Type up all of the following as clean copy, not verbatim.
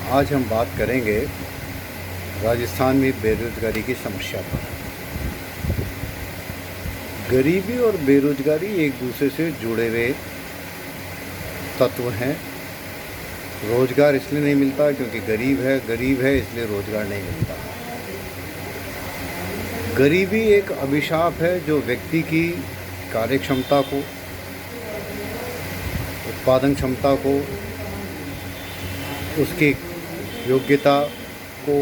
आज हम बात करेंगे राजस्थान में बेरोजगारी की समस्या पर। गरीबी और बेरोजगारी एक दूसरे से जुड़े हुए तत्व हैं। रोजगार इसलिए नहीं मिलता क्योंकि गरीब है इसलिए रोजगार नहीं मिलता। गरीबी एक अभिशाप है जो व्यक्ति की कार्यक्षमता को, उत्पादन क्षमता को, उसकी योग्यता को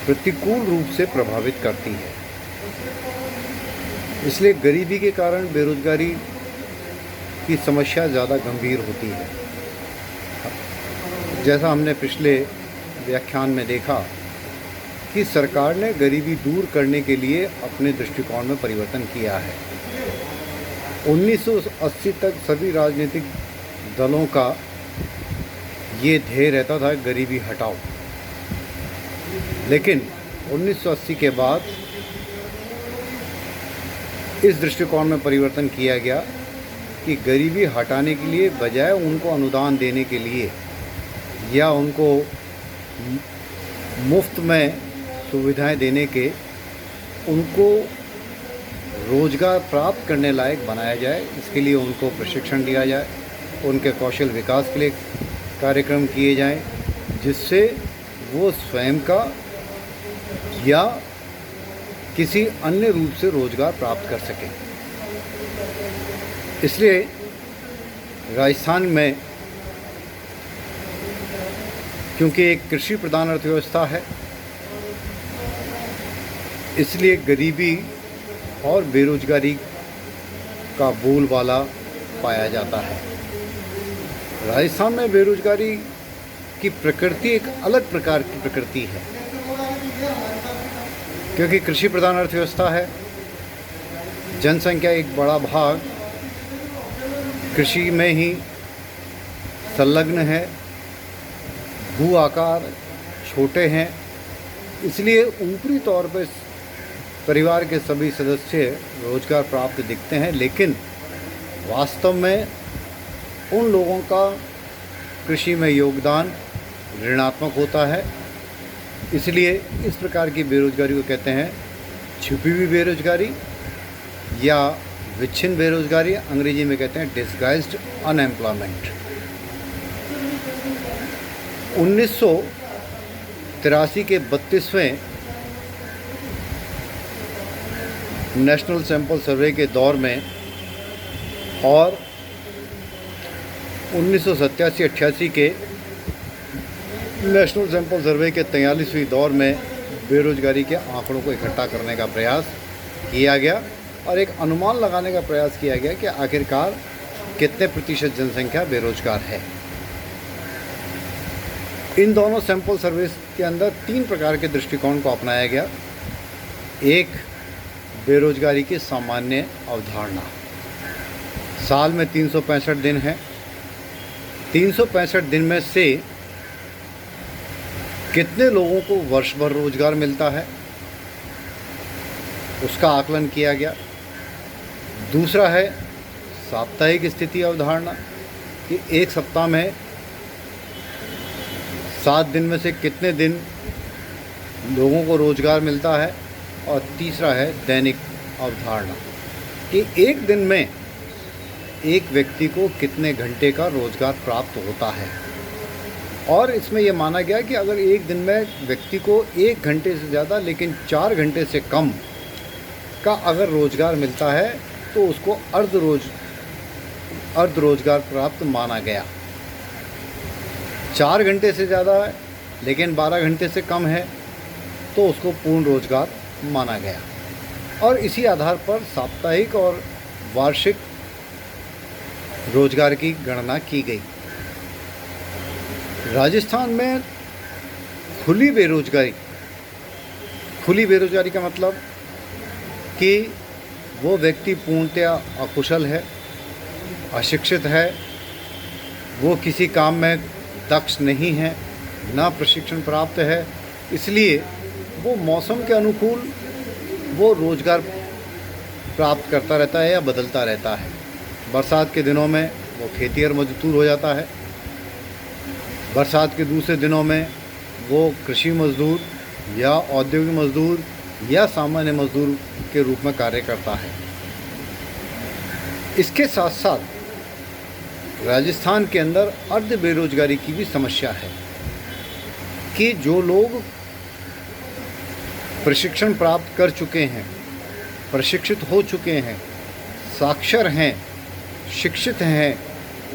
प्रतिकूल रूप से प्रभावित करती है। इसलिए गरीबी के कारण बेरोजगारी की समस्या ज़्यादा गंभीर होती है। जैसा हमने पिछले व्याख्यान में देखा कि सरकार ने गरीबी दूर करने के लिए अपने दृष्टिकोण में परिवर्तन किया है। 1980 तक सभी राजनीतिक दलों का ये ध्येय रहता था गरीबी हटाओ, लेकिन 1980 के बाद इस दृष्टिकोण में परिवर्तन किया गया कि गरीबी हटाने के लिए बजाय उनको अनुदान देने के लिए या उनको मुफ्त में सुविधाएं देने के, उनको रोज़गार प्राप्त करने लायक बनाया जाए। इसके लिए उनको प्रशिक्षण दिया जाए, उनके कौशल विकास के लिए कार्यक्रम किए जाएं, जिससे वो स्वयं का या किसी अन्य रूप से रोज़गार प्राप्त कर सकें। इसलिए राजस्थान में, क्योंकि एक कृषि प्रधान अर्थव्यवस्था है, इसलिए गरीबी और बेरोजगारी का बोलबाला पाया जाता है। राजस्थान में बेरोजगारी की प्रकृति एक अलग प्रकार की प्रकृति है, क्योंकि कृषि प्रधान अर्थव्यवस्था है। जनसंख्या एक बड़ा भाग कृषि में ही संलग्न है। भू आकार छोटे हैं, इसलिए ऊपरी तौर पर परिवार के सभी सदस्य रोजगार प्राप्त दिखते हैं, लेकिन वास्तव में उन लोगों का कृषि में योगदान ऋणात्मक होता है। इसलिए इस प्रकार की बेरोजगारी को कहते हैं छुपी हुई बेरोजगारी या विच्छिन्न बेरोजगारी, अंग्रेजी में कहते हैं डिस्गाइज्ड अनएम्प्लॉयमेंट। 1983 के 32वें नेशनल सैंपल सर्वे के दौर में और 1987-88 के नेशनल सैंपल सर्वे के 43वीं दौर में बेरोजगारी के आंकड़ों को इकट्ठा करने का प्रयास किया गया और एक अनुमान लगाने का प्रयास किया गया कि आखिरकार कितने प्रतिशत जनसंख्या बेरोजगार है। इन दोनों सैंपल सर्वे के अंदर 3 प्रकार के दृष्टिकोण को अपनाया गया। एक, बेरोजगारी की सामान्य अवधारणा। साल में 365 दिन हैं। 365 दिन में से कितने लोगों को वर्ष भर रोजगार मिलता है, उसका आकलन किया गया। दूसरा है साप्ताहिक स्थिति अवधारणा कि एक सप्ताह में 7 दिन में से कितने दिन लोगों को रोजगार मिलता है। और तीसरा है दैनिक अवधारणा कि एक दिन में एक व्यक्ति को कितने घंटे का रोजगार प्राप्त होता है। और इसमें यह माना गया कि अगर एक दिन में व्यक्ति को 1 घंटे से ज़्यादा लेकिन 4 घंटे से कम का अगर रोजगार मिलता है तो उसको अर्ध रोजगार प्राप्त माना गया। 4 घंटे से ज़्यादा है लेकिन 12 घंटे से कम है तो उसको पूर्ण रोजगार माना गया। और इसी आधार पर साप्ताहिक और वार्षिक रोजगार की गणना की गई। राजस्थान में खुली बेरोजगारी का मतलब कि वो व्यक्ति पूर्णतया अकुशल है, अशिक्षित है, वो किसी काम में दक्ष नहीं है, ना प्रशिक्षण प्राप्त है, इसलिए वो मौसम के अनुकूल वो रोज़गार प्राप्त करता रहता है या बदलता रहता है। बरसात के दिनों में वो खेतिहर मजदूर हो जाता है बरसात के दूसरे दिनों में वो कृषि मजदूर या औद्योगिक मजदूर या सामान्य मजदूर के रूप में कार्य करता है। इसके साथ साथ राजस्थान के अंदर अर्ध बेरोजगारी की भी समस्या है कि जो लोग प्रशिक्षण प्राप्त कर चुके हैं, प्रशिक्षित हो चुके हैं, साक्षर हैं, शिक्षित हैं,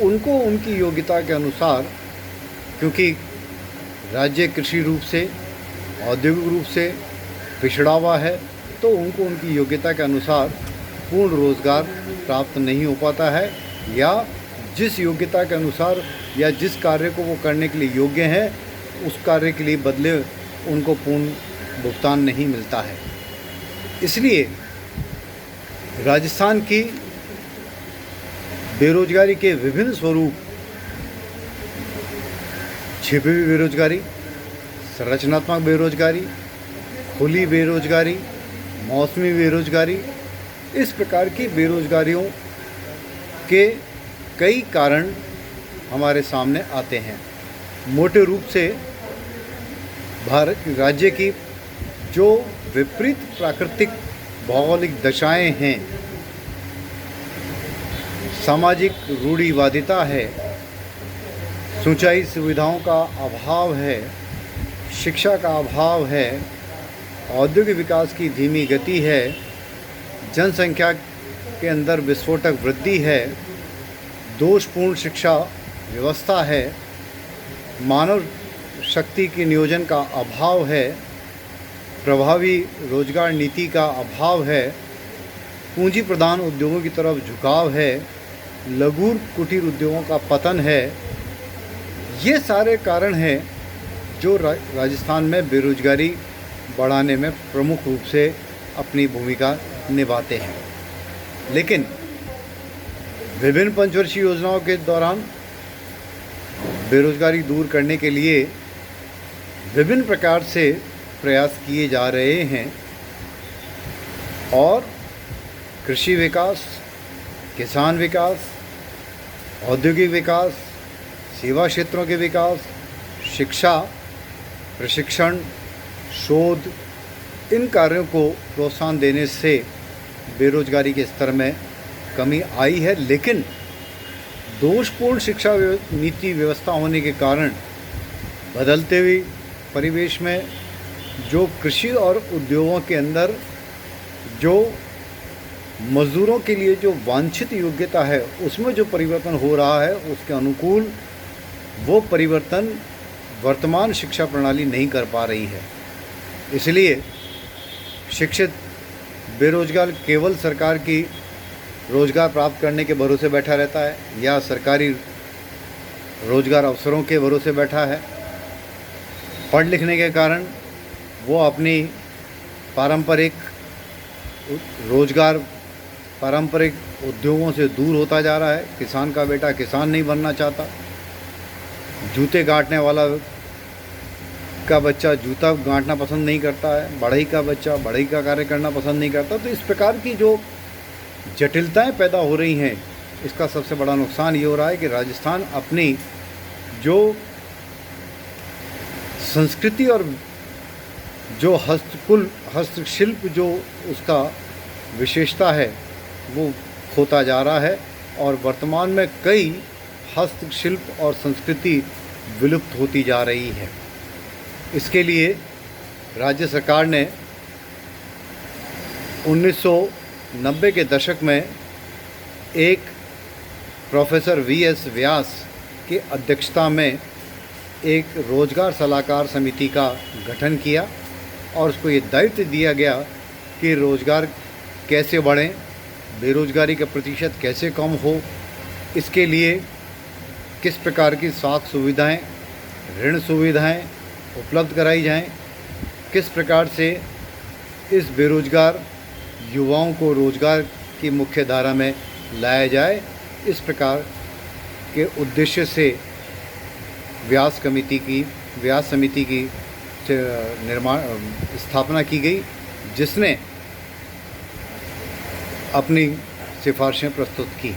उनको उनकी योग्यता के अनुसार, क्योंकि राज्य कृषि रूप से, औद्योगिक रूप से पिछड़ा हुआ है, तो उनको उनकी योग्यता के अनुसार पूर्ण रोज़गार प्राप्त नहीं हो पाता है, या जिस योग्यता के अनुसार या जिस कार्य को वो करने के लिए योग्य हैं उस कार्य के लिए बदले उनको पूर्ण भुगतान नहीं मिलता है। इसलिए राजस्थान की बेरोजगारी के विभिन्न स्वरूप, छिपी हुई बेरोजगारी, संरचनात्मक बेरोजगारी, खुली बेरोजगारी, मौसमी बेरोजगारी, इस प्रकार की बेरोजगारियों के कई कारण हमारे सामने आते हैं। मोटे रूप से भारत राज्य की जो विपरीत प्राकृतिक भौगोलिक दशाएं हैं, सामाजिक रूढ़िवादिता है, सिंचाई सुविधाओं का अभाव है, शिक्षा का अभाव है, औद्योगिक विकास की धीमी गति है, जनसंख्या के अंदर विस्फोटक वृद्धि है, दोषपूर्ण शिक्षा व्यवस्था है, मानव शक्ति के नियोजन का अभाव है, प्रभावी रोजगार नीति का अभाव है, पूंजी प्रधान उद्योगों की तरफ झुकाव है, लघु कुटीर उद्योगों का पतन है। ये सारे कारण हैं जो राजस्थान में बेरोजगारी बढ़ाने में प्रमुख रूप से अपनी भूमिका निभाते हैं। लेकिन विभिन्न पंचवर्षीय योजनाओं के दौरान बेरोजगारी दूर करने के लिए विभिन्न प्रकार से प्रयास किए जा रहे हैं और कृषि विकास, किसान विकास, औद्योगिक विकास, सेवा क्षेत्रों के विकास, शिक्षा, प्रशिक्षण, शोध, इन कार्यों को प्रोत्साहन देने से बेरोजगारी के स्तर में कमी आई है। लेकिन दोषपूर्ण शिक्षा नीति व्यवस्था होने के कारण बदलते हुए परिवेश में जो कृषि और उद्योगों के अंदर जो मज़दूरों के लिए जो वांछित योग्यता है उसमें जो परिवर्तन हो रहा है, उसके अनुकूल वो परिवर्तन वर्तमान शिक्षा प्रणाली नहीं कर पा रही है। इसलिए शिक्षित बेरोजगार केवल सरकार की रोज़गार प्राप्त करने के भरोसे बैठा रहता है या सरकारी रोज़गार अवसरों के भरोसे बैठा है। पढ़ लिखने के कारण वो अपनी पारंपरिक रोज़गार, पारंपरिक उद्योगों से दूर होता जा रहा है। किसान का बेटा किसान नहीं बनना चाहता, जूते गांठने वाला का बच्चा जूता गांठना पसंद नहीं करता है, बढ़ई का बच्चा बढ़ई का कार्य करना पसंद नहीं करता। तो इस प्रकार की जो जटिलताएं पैदा हो रही हैं, इसका सबसे बड़ा नुकसान ये हो रहा है कि राजस्थान अपनी जो संस्कृति और जो हस्तशिल्प जो उसका विशेषता है वो खोता जा रहा है और वर्तमान में कई हस्तशिल्प और संस्कृति विलुप्त होती जा रही है। इसके लिए राज्य सरकार ने 1990 के दशक में एक प्रोफेसर वी.एस. व्यास की अध्यक्षता में एक रोज़गार सलाहकार समिति का गठन किया और उसको ये दायित्व दिया गया कि रोज़गार कैसे बढ़ें, बेरोज़गारी का प्रतिशत कैसे कम हो, इसके लिए किस प्रकार की साख सुविधाएं, ऋण सुविधाएं उपलब्ध कराई जाएं, किस प्रकार से इस बेरोज़गार युवाओं को रोज़गार की मुख्य धारा में लाया जाए। इस प्रकार के उद्देश्य से व्यास समिति की स्थापना की गई, जिसने अपनी सिफारिशें प्रस्तुत की।